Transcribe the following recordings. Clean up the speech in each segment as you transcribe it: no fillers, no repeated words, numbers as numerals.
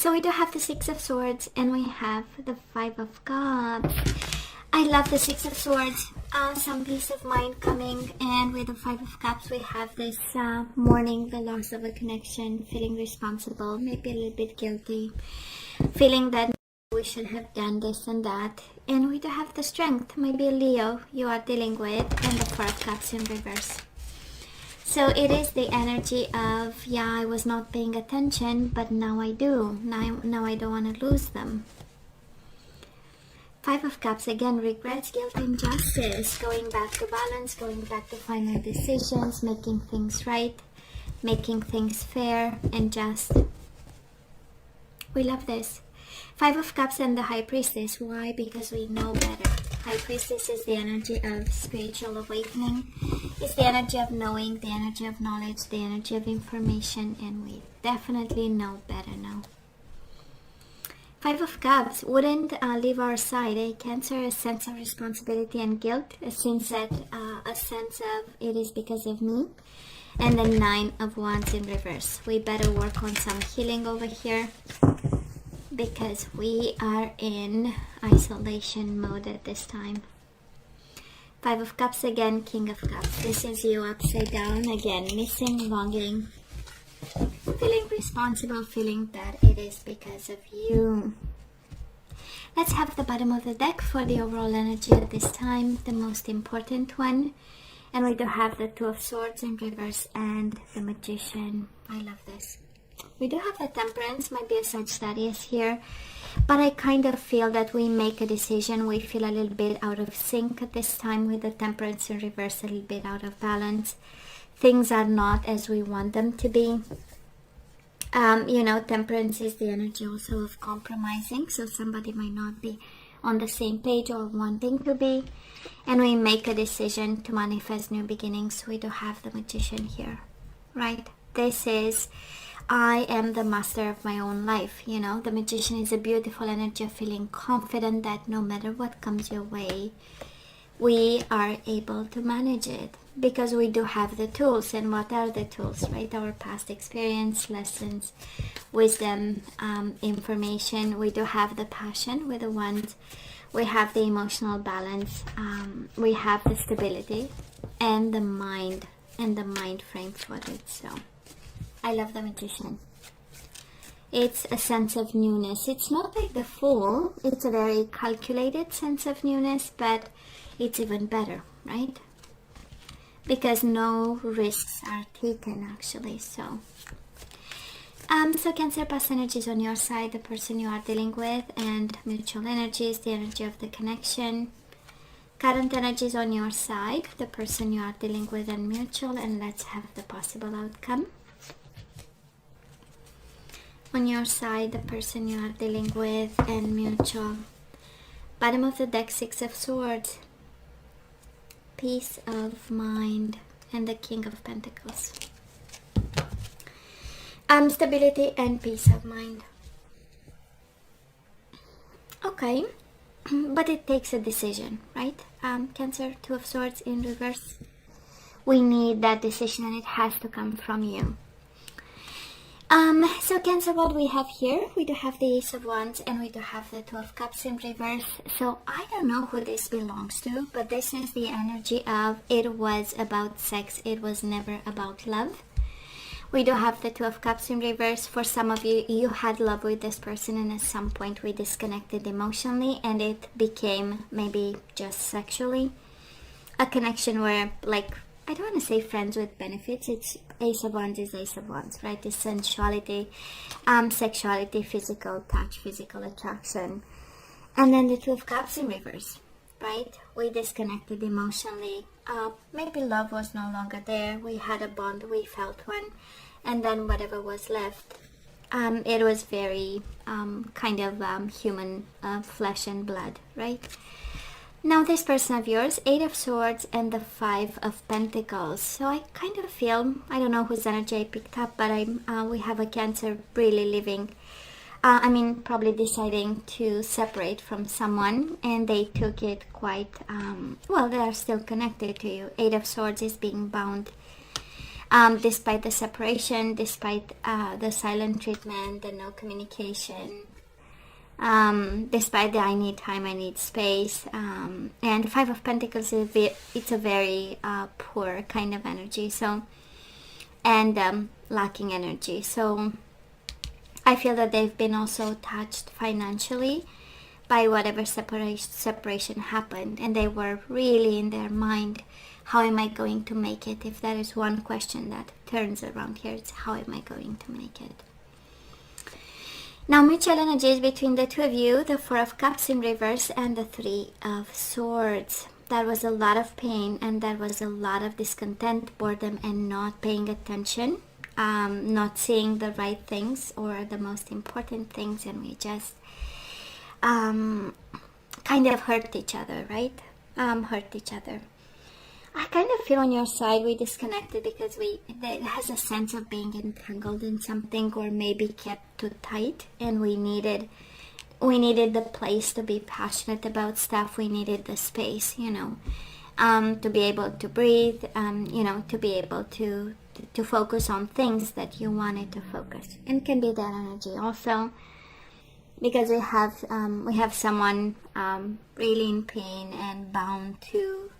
So we do have the Six of Swords and we have the Five of Cups. I love the Six of Swords. Some peace of mind coming, and with the Five of Cups we have this mourning the loss of a connection, feeling responsible, maybe a little bit guilty, feeling that we should have done this and that. And we do have the Strength, maybe a Leo you are dealing with, and the Four of Cups in reverse. So it is the energy of, yeah, I was not paying attention, but now I do. Now I don't want to lose them. Five of Cups, again, regrets, guilt, injustice, going back to balance, going back to final decisions, making things right, making things fair and just. We love this. Five of Cups and the High Priestess. Why? Because we know better. High Priestess is the energy of spiritual awakening. It's the energy of knowing, the energy of knowledge, the energy of information, and we definitely know better now. Five of Cups wouldn't leave our side. Cancer, a sense of responsibility and guilt, a sense of it is because of me. And the Nine of Wands in reverse. We better work on some healing over here because we are in isolation mode at this time. Five of Cups again, King of Cups. This is you upside down again, missing, longing, feeling responsible, feeling that it is because of you. Let's have the bottom of the deck for the overall energy at this time, the most important one. And we do have the Two of Swords in reverse and the Magician. I love this. We do have the Temperance, might be a Sagittarius here, but I kind of feel that we make a decision, we feel a little bit out of sync at this time with the Temperance in reverse, a little bit out of balance. Things are not as we want them to be. You know, Temperance is the energy also of compromising, so somebody might not be on the same page or wanting to be, and we make a decision to manifest new beginnings. We do have the Magician here, right? This is, I am the master of my own life. You know, the Magician is a beautiful energy of feeling confident that no matter what comes your way, we are able to manage it because we do have the tools. And what are the tools, right? Our past experience, lessons, wisdom, information. We do have the passion with the Wands. We have the emotional balance. We have the stability and the mind frame for it. So I love the Magician. It's a sense of newness. It's not like the Fool. It's a very calculated sense of newness, but it's even better, right? Because no risks are taken, actually. So Cancer, past energies on your side, the person you are dealing with, and mutual energies, the energy of the connection. Current energies on your side, the person you are dealing with, and mutual. And let's have the possible outcome. On your side, the person you are dealing with, and mutual. Bottom of the deck, Six of Swords. Peace of mind, and the King of Pentacles. Stability and peace of mind. Okay, but it takes a decision, right? Cancer, Two of Swords in reverse. We need that decision, and it has to come from you. So Cancer, what we have here, we do have the Ace of Wands and we do have the Two of Cups in reverse. So I don't know who this belongs to, but this is the energy of it was about sex, it was never about love. We do have the Two of Cups in reverse. For some of you, you had love with this person and at some point we disconnected emotionally and it became maybe just sexually. A connection where, like, I don't want to say friends with benefits. It's Ace of Wands is Ace of Wands, right? It's sensuality, sexuality, physical touch, physical attraction. And then the Two of Cups in reverse, right? We disconnected emotionally. Maybe love was no longer there. We had a bond, we felt one. And then whatever was left, it was very kind of human flesh and blood, right? Now this person of yours, Eight of Swords and the Five of Pentacles. So I kind of feel, I don't know whose energy I picked up, but we have a Cancer really living, probably deciding to separate from someone, and they took it quite, well, they are still connected to you. Eight of Swords is being bound. despite the separation, despite the silent treatment, the no communication, despite the I need time, I need space, and Five of Pentacles it's a very poor kind of energy, so, and lacking energy. So I feel that they've been also touched financially by whatever separation happened, and they were really in their mind, how am I going to make it? If there is one question that turns around here, it's how am I going to make it? Now, mutual energies between the two of you, the Four of Cups in reverse and the Three of Swords. There was a lot of pain, and there was a lot of discontent, boredom, and not paying attention, not seeing the right things or the most important things, and we just kind of hurt each other, right? Hurt each other. I kind of feel on your side we disconnected because it has a sense of being entangled in something, or maybe kept too tight, and we needed the place to be passionate about stuff. We needed the space, to be able to breathe, to be able to focus on things that you wanted to focus. And can be that energy also, because we have someone really in pain and bound to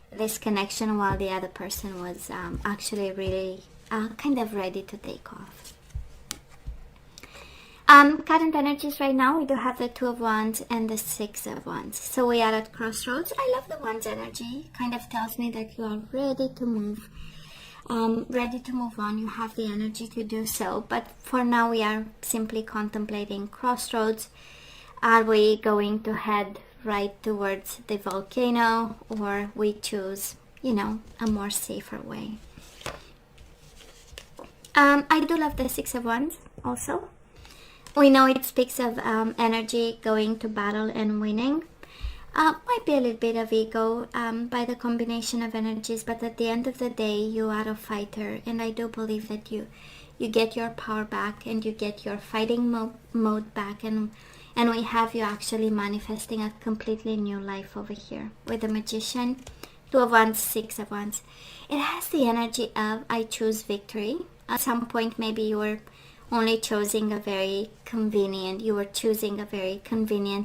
this connection, while the other person was actually really kind of ready to take off. Current energies right now, we do have the Two of Wands and the Six of Wands. So we are at crossroads. I love the Wands energy. Kind of tells me that you are ready to move. Ready to move on. You have the energy to do so. But for now, we are simply contemplating crossroads. Are we going to head right towards the volcano, or we choose, a more safer way? I do love the Six of Wands also. We know it speaks of energy, going to battle and winning. Might be a little bit of ego by the combination of energies, but at the end of the day, you are a fighter, and I do believe that you get your power back, and you get your fighting mode back, and we have you actually manifesting a completely new life over here with the Magician, Two of Wands, Six of Wands. It has the energy of I choose victory. At some point, maybe you were only choosing a very convenient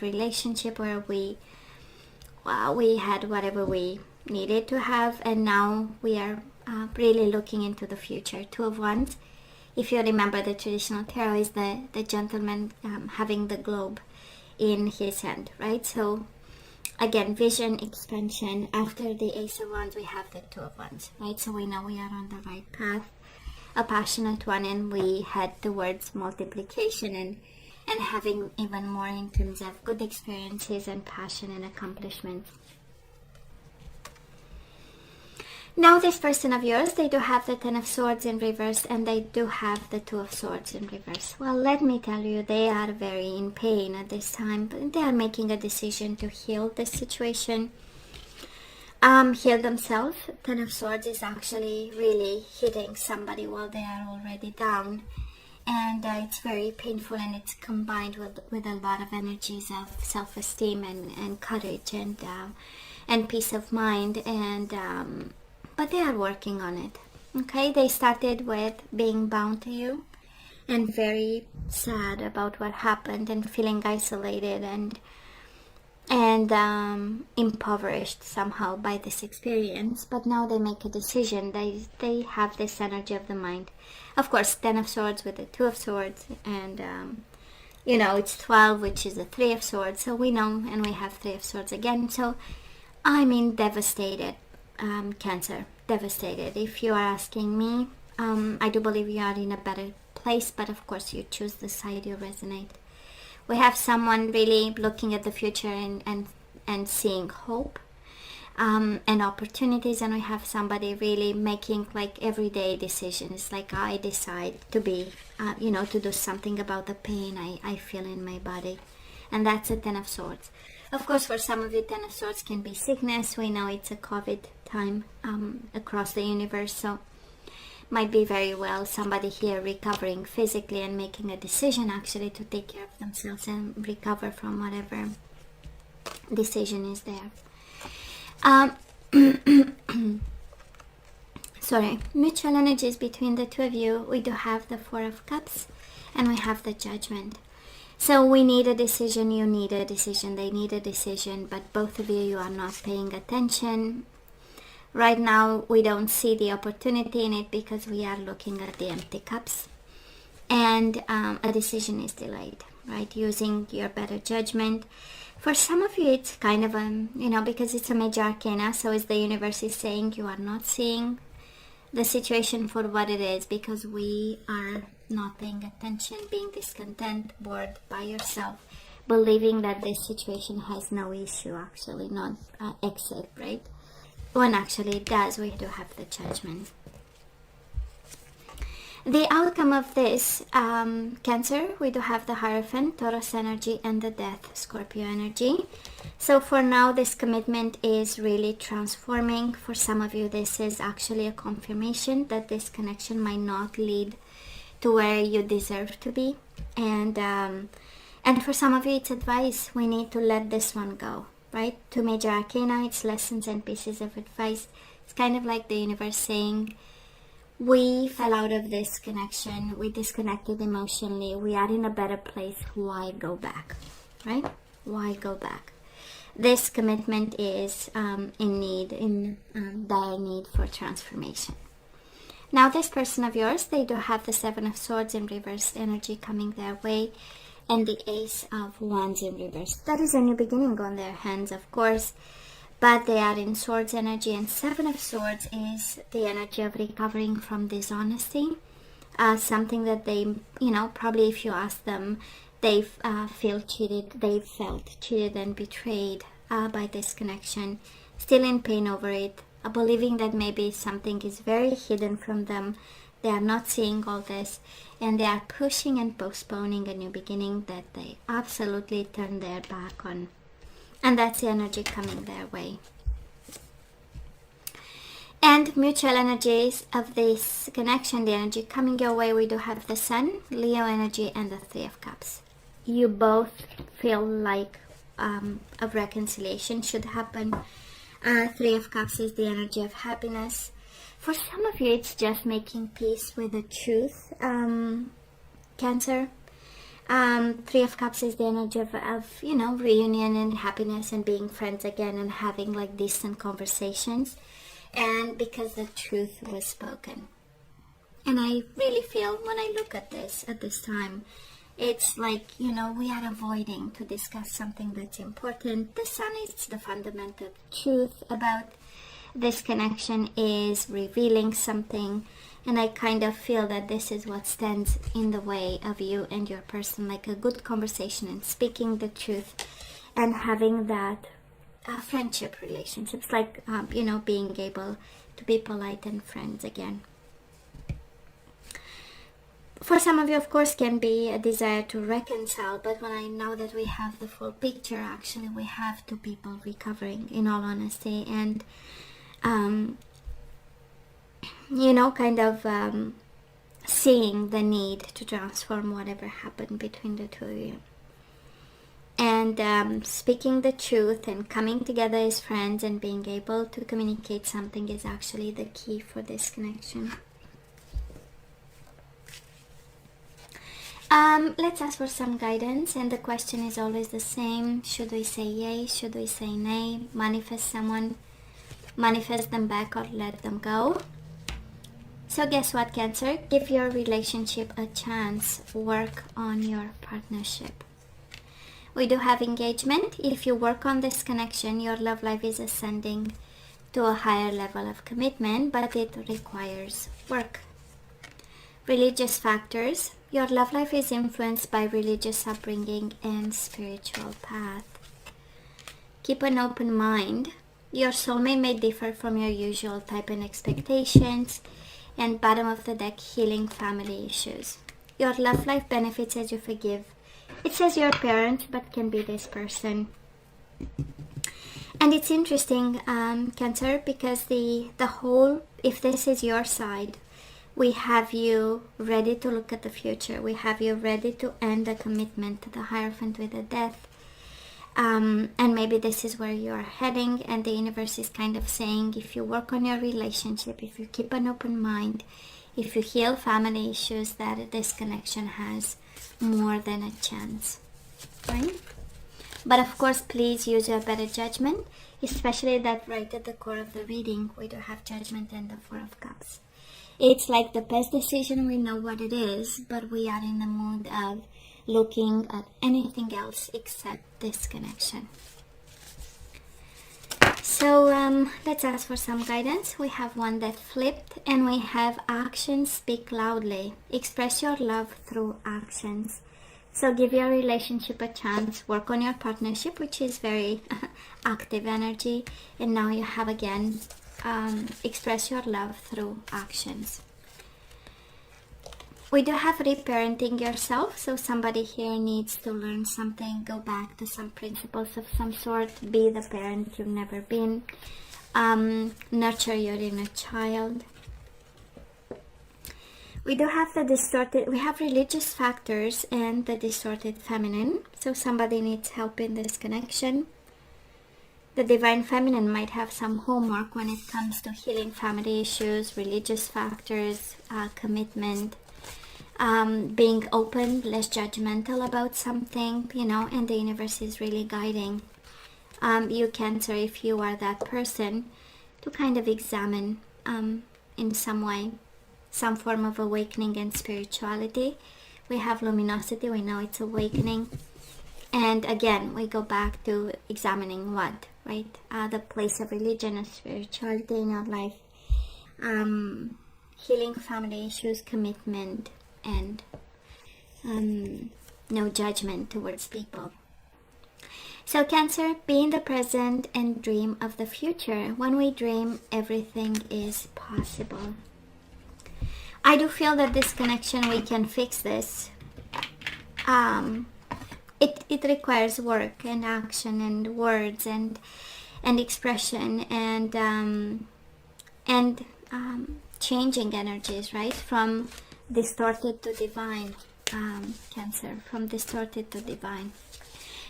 relationship where we had whatever we needed to have, and now we are really looking into the future. Two of Wands, if you remember the traditional tarot, is the gentleman having the globe in his hand, right? So again, vision, expansion. After the Ace of Wands, we have the Two of Wands, right? So we know we are on the right path, a passionate one, and we head towards multiplication and having even more in terms of good experiences and passion and accomplishments. Now this person of yours, they do have the Ten of Swords in reverse, and they do have the Two of Swords in reverse. Well, let me tell you, they are very in pain at this time, but they are making a decision to heal this situation, heal themselves. Ten of Swords is actually really hitting somebody while they are already down, and it's very painful, and it's combined with a lot of energies of self-esteem and courage and peace of mind, and but they are working on it. Okay, they started with being bound to you and very sad about what happened and feeling isolated and impoverished somehow by this experience, but now they make a decision. They have this energy of the mind. Of course, Ten of Swords with the Two of Swords, and it's 12, which is the Three of Swords, so we know, and we have Three of Swords again. So I mean, devastated. Cancer, devastated. If you are asking me, I do believe you are in a better place, but of course you choose the side you resonate. We have someone really looking at the future and seeing hope and opportunities, and we have somebody really making like everyday decisions, like I decide to be to do something about the pain I feel in my body, and that's a Ten of Swords. Of course, for some of you, Ten of Swords can be sickness. We know it's a COVID time across the universe, so might be very well somebody here recovering physically and making a decision actually to take care of themselves and recover from whatever decision is there. mutual energies between the two of you. We do have the Four of Cups and we have the Judgment. So we need a decision, you need a decision, they need a decision, but both of you are not paying attention. Right now we don't see the opportunity in it because we are looking at the empty cups, and a decision is delayed, right? Using your better judgment. For some of you it's kind of because it's a major arcana, so as the universe is saying, you are not seeing the situation for what it is because we are not paying attention, being discontent, bored by yourself, believing that this situation has no issue, actually not exit, right? When actually it does. We do have the Judgment. The outcome of this, Cancer, we do have the Hierophant, Taurus energy, and the Death, Scorpio energy. So for now, this commitment is really transforming. For some of you, this is actually a confirmation that this connection might not lead to where you deserve to be. And for some of you, it's advice. We need to let this one go, right? Two major arcana, it's lessons and pieces of advice. It's kind of like the universe saying, we fell out of this connection, we disconnected emotionally, we are in a better place, why go back, right? Why go back? This commitment is in dire need for transformation. Now this person of yours, they do have the Seven of Swords in reverse energy coming their way, and the Ace of Wands in reverse. That is a new beginning on their hands, of course, but they are in Swords energy, and Seven of Swords is the energy of recovering from dishonesty, something that they, probably if you ask them, they felt cheated and betrayed by this connection, still in pain over it, believing that maybe something is very hidden from them. They are not seeing all this, and they are pushing and postponing a new beginning that they absolutely turn their back on. And that's the energy coming their way. And mutual energies of this connection, the energy coming your way, we do have the Sun, Leo energy, and the Three of Cups. You both feel like a reconciliation should happen. Three of Cups is the energy of happiness. For some of you, it's just making peace with the truth, Cancer. Three of Cups is the energy of reunion and happiness and being friends again and having like decent conversations, and because the truth was spoken. And I really feel when I look at this time, it's like, we are avoiding to discuss something that's important. The Sun is the fundamental truth about this connection, is revealing something. And I kind of feel that this is what stands in the way of you and your person, like a good conversation and speaking the truth and having that friendship relationships, like, being able to be polite and friends again. For some of you, of course, can be a desire to reconcile, but when I know that we have the full picture, actually, we have two people recovering, in all honesty, and seeing the need to transform whatever happened between the two of you. And speaking the truth and coming together as friends and being able to communicate something is actually the key for this connection. Let's ask for some guidance, and the question is always the same. Should we say yay? Should we say nay? Manifest someone, manifest them back, or let them go? So guess what, Cancer? Give your relationship a chance. Work on your partnership. We do have engagement. If you work on this connection, your love life is ascending to a higher level of commitment, but it requires work. Religious factors. Your love life is influenced by religious upbringing and spiritual path. Keep an open mind. Your soulmate may differ from your usual type and expectations. And bottom of the deck, healing family issues. Your love life benefits as you forgive. It says your parent, but can be this person. And it's interesting, Cancer, because the whole, if this is your side, we have you ready to look at the future. We have you ready to end a commitment to the Hierophant with a death. And maybe this is where you are heading, and the universe is kind of saying, if you work on your relationship, if you keep an open mind, if you heal family issues, that this connection has more than a chance, right? But of course, please use your better judgment, especially that right at the core of the reading, we do have Judgment and the Four of Cups. It's like the best decision, we know what it is, but we are in the mood of looking at anything else except this connection. So let's ask for some guidance. We have one that flipped, and we have actions speak loudly. Express your love through actions. So give your relationship a chance. Work on your partnership, which is very active energy. And now you have again, express your love through actions. We do have reparenting yourself, so somebody here needs to learn something, go back to some principles of some sort, be the parent you've never been, nurture your inner child. We do have we have religious factors and the distorted feminine, so somebody needs help in this connection. The divine feminine might have some homework when it comes to healing family issues, religious factors, commitment, being open, less judgmental about something, and the universe is really guiding you, Cancer, if you are that person, to kind of examine in some way, some form of awakening and spirituality. We have luminosity, we know it's awakening. And again, we go back to examining what, right? The place of religion and spirituality in our life. Healing family issues, commitment, and no judgment towards people. So Cancer, be in the present and dream of the future. When we dream, everything is possible. I do feel that this connection, we can fix this. It requires work and action and words and expression and changing energies, right? From distorted to divine, Cancer, from distorted to divine.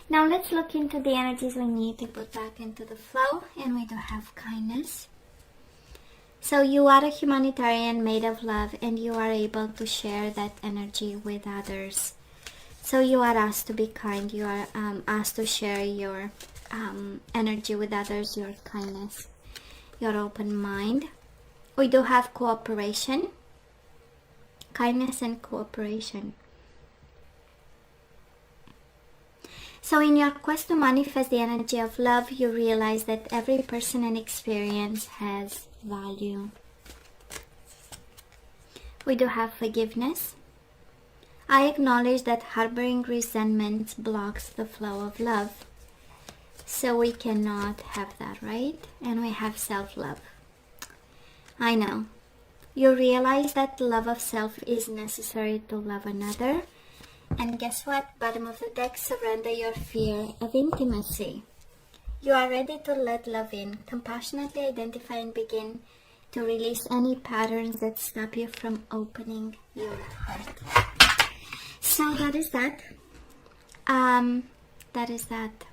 Now let's look into the energies we need to put back into the flow, and we do have kindness. So you are a humanitarian made of love, and you are able to share that energy with others. So you are asked to be kind, you are asked to share your energy with others, your kindness, your open mind. We do have cooperation, kindness and cooperation. So in your quest to manifest the energy of love, you realize that every person and experience has value. We do have forgiveness. I acknowledge that harboring resentment blocks the flow of love. So we cannot have that, right? And we have self-love. I know. You realize that the love of self is necessary to love another. And guess what? Bottom of the deck, surrender your fear of intimacy. You are ready to let love in. Compassionately identify and begin to release any patterns that stop you from opening your heart. So that is that. That is that.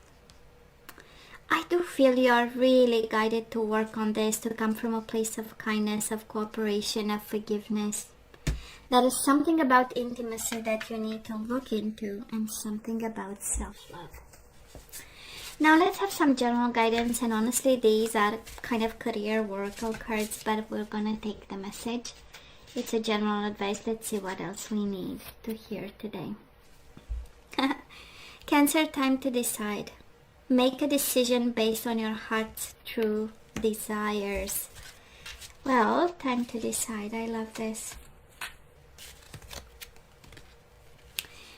I do feel you are really guided to work on this, to come from a place of kindness, of cooperation, of forgiveness. There is something about intimacy that you need to look into, and something about self-love. Now let's have some general guidance, and honestly these are kind of career oracle cards, but we're gonna take the message. It's a general advice. Let's see what else we need to hear today. Cancer, time to decide. Make a decision based on your heart's true desires. Well, time to decide. I love this.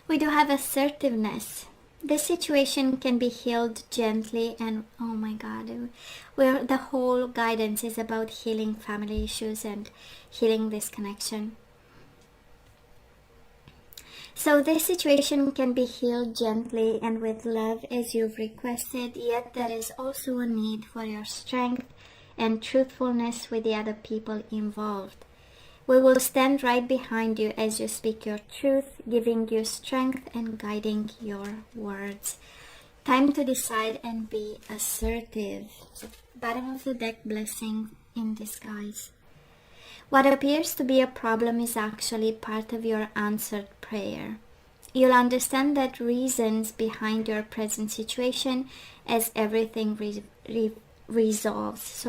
We do have assertiveness. This situation can be healed gently, and oh my God, where the whole guidance is about healing family issues and healing this connection. So this situation can be healed gently and with love as you've requested, yet there is also a need for your strength and truthfulness with the other people involved. We will stand right behind you as you speak your truth, giving you strength and guiding your words. Time to decide and be assertive. Bottom of the deck, blessing in disguise. What appears to be a problem is actually part of your answered prayer. You'll understand that reasons behind your present situation as everything resolves.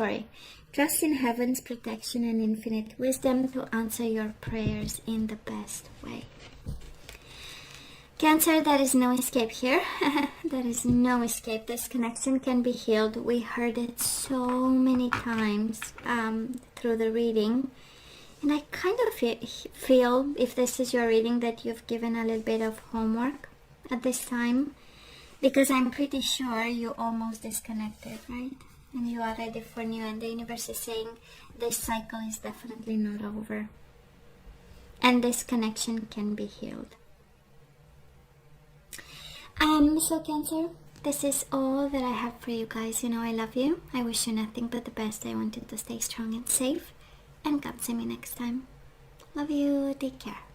Trust in heaven's protection and infinite wisdom to answer your prayers in the best way. Cancer, there is no escape here. There is no escape. This connection can be healed. We heard it so many times through the reading. And I kind of feel, if this is your reading, that you've given a little bit of homework at this time. Because I'm pretty sure you almost disconnected, right? And you are ready for new. And the universe is saying this cycle is definitely not over. And this connection can be healed. So Cancer, this is all that I have for you guys. You know I love you. I wish you nothing but the best. I want you to stay strong and safe. And God see me next time. Love you. Take care.